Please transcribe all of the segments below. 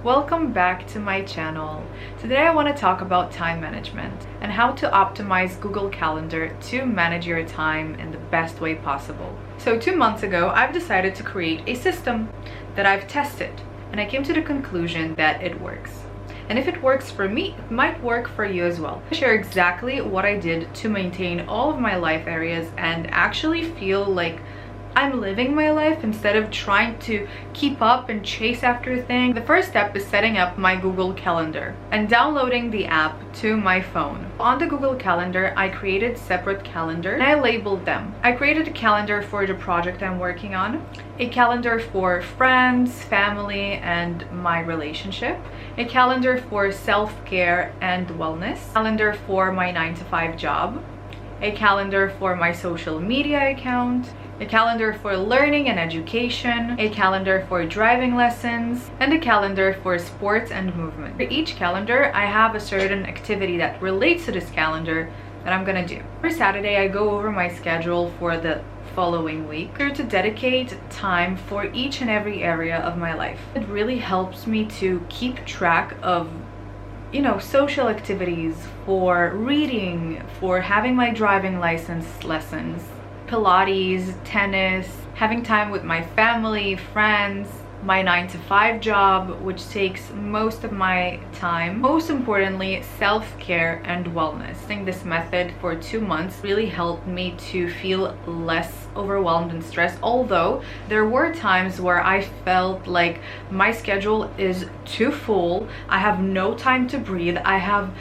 Welcome back to my channel. Today I want to talk about time management and how to optimize Google Calendar to manage your time in the best way possible. So 2 months ago, I've decided to create a system that I've tested, and I came to the conclusion that it works. And if it works for me, it might work for you as well. I'll share exactly what I did to maintain all of my life areas and actually feel like I'm living my life instead of trying to keep up and chase after things. The first step is setting up my Google Calendar and downloading the app to my phone. On the Google Calendar, I created separate calendars and I labeled them. I created a calendar for the project I'm working on, a calendar for friends, family, and my relationship, a calendar for self-care and wellness, a calendar for my 9-to-5 job, a calendar for my social media account, a calendar for learning and education, a calendar for driving lessons, and a calendar for sports and movement. For each calendar, I have a certain activity that relates to this calendar that I'm gonna do. For Saturday, I go over my schedule for the following week to dedicate time for each and every area of my life. It really helps me to keep track of social activities, for reading, for having my driving license lessons, Pilates, tennis, having time with my family, friends, my 9-to-5 job, which takes most of my time. Most importantly, self-care and wellness. I think this method for 2 months really helped me to feel less overwhelmed and stressed, although there were times where I felt like my schedule is too full. I have no time to breathe. I have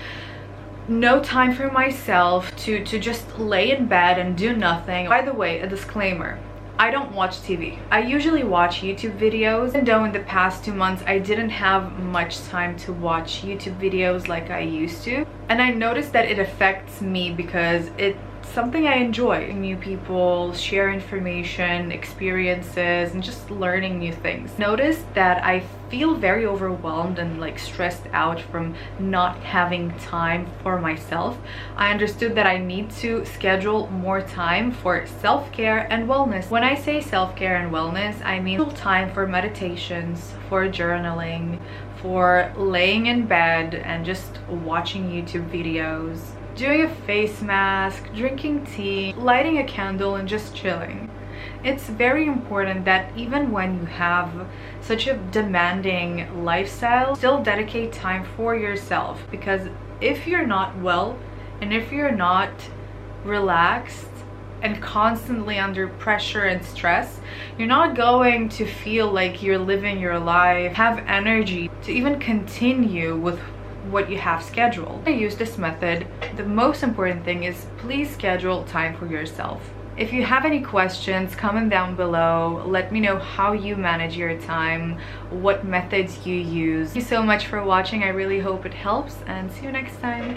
no time for myself to just lay in bed and do nothing. By the way, a disclaimer, I don't watch TV. I usually watch YouTube videos, even though in the past 2 months I didn't have much time to watch YouTube videos like I used to. And I noticed that it affects me because it's something I enjoy. New people, share information, experiences, and just learning new things. Notice that I feel very overwhelmed and stressed out from not having time for myself. I understood that I need to schedule more time for self-care and wellness. When I say self-care and wellness, I mean time for meditations, for journaling, for laying in bed and just watching YouTube videos, doing a face mask, drinking tea, lighting a candle, and just chilling. It's very important that even when you have such a demanding lifestyle, still dedicate time for yourself, because if you're not well and if you're not relaxed and constantly under pressure and stress, you're not going to feel like you're living your life, have energy to even continue with what you have scheduled. I use this method. The most important thing is please schedule time for yourself. If you have any questions, comment down below. Let me know how you manage your time, what methods you use. Thank you so much for watching. I really hope it helps, and see you next time.